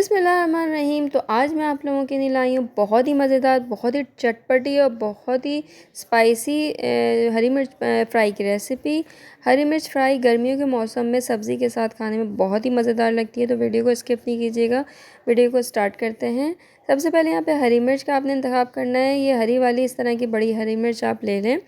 बिस्मिल्लाहिर्रहमानिर्रहीम। तो आज मैं आप लोगों के लिए लाई हूँ बहुत ही मज़ेदार, बहुत ही चटपटी और बहुत ही स्पाइसी हरी मिर्च फ्राई की रेसिपी। हरी मिर्च फ्राई गर्मियों के मौसम में सब्ज़ी के साथ खाने में बहुत ही मज़ेदार लगती है, तो वीडियो को स्किप नहीं कीजिएगा। वीडियो को स्टार्ट करते हैं। सबसे पहले यहाँ पे हरी मिर्च का आपने इंतखाब करना है। ये हरी वाली इस तरह की बड़ी हरी मिर्च आप ले लें।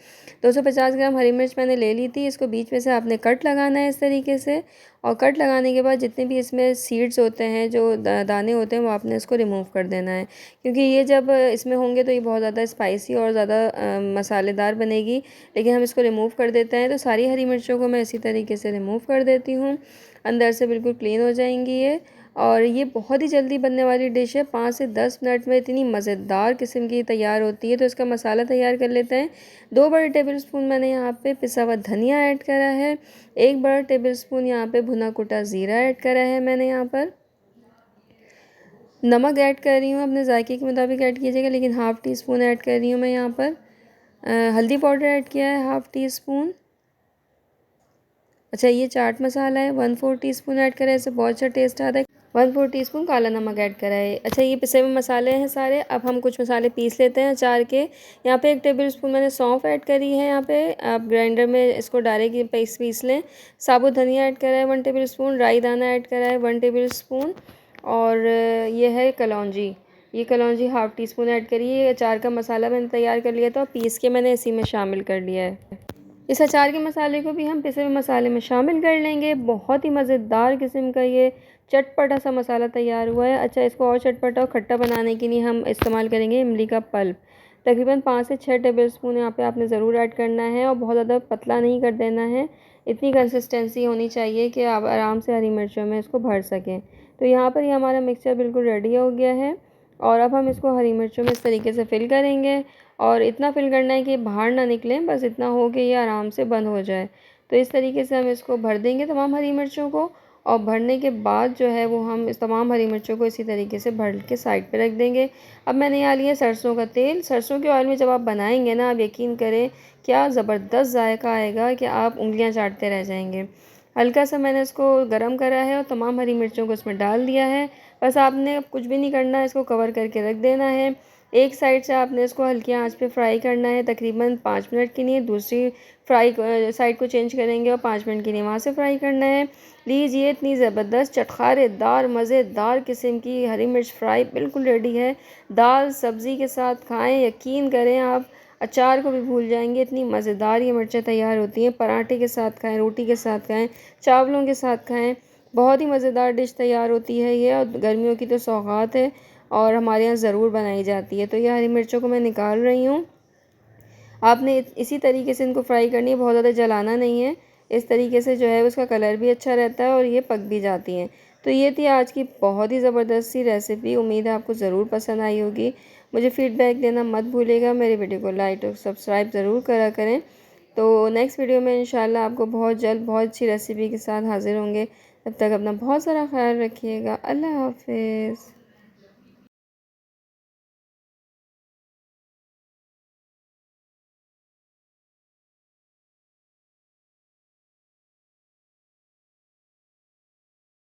250 ग्राम हरी मिर्च मैंने ले ली थी। इसको बीच में से आपने कट लगाना है इस तरीके से, और कट लगाने के बाद जितने भी इसमें सीड्स होते हैं, जो दाने होते हैं, वो आपने इसको रिमूव कर देना है, क्योंकि ये जब इसमें होंगे तो ये बहुत ज़्यादा स्पाइसी और ज़्यादा मसालेदार बनेगी। लेकिन हम इसको रिमूव कर देते हैं। तो सारी हरी मिर्चों को मैं इसी तरीके से रिमूव कर देती हूँ। अंदर से बिल्कुल क्लीन हो जाएंगी ये। और ये बहुत ही जल्दी बनने वाली डिश है। 5 से 10 मिनट में इतनी मज़ेदार किस्म की तैयार होती है। तो इसका मसाला तैयार कर लेते हैं। 2 बड़े टेबल स्पून मैंने यहाँ पे पिसा हुआ धनिया ऐड करा है। 1 बड़ा टेबल स्पून यहाँ पे भुना कुटा ज़ीरा ऐड करा है मैंने यहाँ पर। नमक ऐड कर रही हूँ, अपने जायके के मुताबिक ऐड कीजिएगा, लेकिन हाफ़ टी स्पून ऐड कर रही हूँ मैं यहाँ पर। हल्दी पाउडर ऐड किया है हाफ़ टी स्पून। अच्छा, ये चाट मसाला है 1/4 टीस्पून ऐड करा है, इससे बहुत अच्छा टेस्ट आता है। 1/4 टीस्पून काला नमक ऐड करा है। अच्छा, ये पिसे हुए मसाले हैं सारे। अब हम कुछ मसाले पीस लेते हैं अचार के। यहाँ पे 1 टेबल स्पून मैंने सौंफ ऐड करी है। यहाँ पे आप ग्राइंडर में इसको डायरेक्ट पेस्ट पीस लें। साबुत धनिया ऐड करा है 1 टेबल स्पून। राई दाना ऐड करा है 1 टेबल स्पून। और ये है कलौंजी। ये कलौंजी हाफ़ टी स्पून ऐड करी है। ये अचार का मसाला मैंने तैयार कर लिया था और पीस के मैंने इसी में शामिल कर लिया है। इस अचार के मसाले को भी हम पिसे हुए मसाले में शामिल कर लेंगे। बहुत ही मज़ेदार किस्म का ये चटपटा सा मसाला तैयार हुआ है। अच्छा, इसको और चटपटा और खट्टा बनाने के लिए हम इस्तेमाल करेंगे इमली का पल्प। तकरीबन 5 से 6 टेबल स्पून यहाँ पे आपने ज़रूर ऐड करना है, और बहुत ज़्यादा पतला नहीं कर देना है। इतनी कंसिस्टेंसी होनी चाहिए कि आप आराम से हरी मिर्चों में इसको भर सकें। तो यहाँ पर ये हमारा मिक्सचर बिल्कुल रेडी हो गया है। और अब हम इसको हरी मिर्चों में इस तरीके से फिल करेंगे, और इतना फिल करना है कि बाहर ना निकलें, बस इतना हो कि ये आराम से बंद हो जाए। तो इस तरीके से हम इसको भर देंगे तमाम हरी मिर्चों को। और भरने के बाद जो है वो हम इस तमाम हरी मिर्चों को इसी तरीके से भर के साइड पे रख देंगे। अब मैंने यहाँ लिया सरसों का तेल। सरसों के ऑयल में जब आप बनाएंगे ना, आप यकीन करें क्या ज़बरदस्त जायका आएगा कि आप उंगलियाँ चाटते रह जाएंगे। हल्का सा मैंने इसको गरम करा है और तमाम हरी मिर्चों को इसमें डाल दिया है। बस आपने अब कुछ भी नहीं करना है, इसको कवर करके रख देना है। एक साइड से आपने इसको हल्की आंच पे फ्राई करना है तकरीबन 5 मिनट के लिए। दूसरी साइड को चेंज करेंगे और 5 मिनट के लिए वहाँ से फ्राई करना है। लीजिए, इतनी ज़बरदस्त चटखारेदार मज़ेदार किस्म की हरी मिर्च फ्राई बिल्कुल रेडी है। दाल सब्ज़ी के साथ खाएं, यकीन करें आप अचार को भी भूल जाएंगे। इतनी मज़ेदार ये मिर्चें तैयार होती हैं। पराठे के साथ खाएं, रोटी के साथ खाएं, चावलों के साथ खाएं। बहुत ही मज़ेदार डिश तैयार होती है ये, और गर्मियों की तो सौगात है और हमारे यहाँ ज़रूर बनाई जाती है। तो ये हरी मिर्चों को मैं निकाल रही हूँ। आपने इसी तरीके से इनको फ्राई करनी है, बहुत ज़्यादा जलाना नहीं है। इस तरीके से जो है उसका कलर भी अच्छा रहता है और ये पक भी जाती हैं। तो ये थी आज की बहुत ही ज़बरदस्त सी रेसिपी। उम्मीद है आपको ज़रूर पसंद आई होगी। मुझे फ़ीडबैक देना मत भूलिएगा। मेरे वीडियो को लाइक और सब्सक्राइब ज़रूर करा करें। तो नेक्स्ट वीडियो में इंशाल्लाह आपको बहुत जल्द बहुत अच्छी रेसिपी के साथ हाज़िर होंगे। तब तक अपना बहुत सारा ख्याल रखिएगा। अल्लाह हाफ़िज़।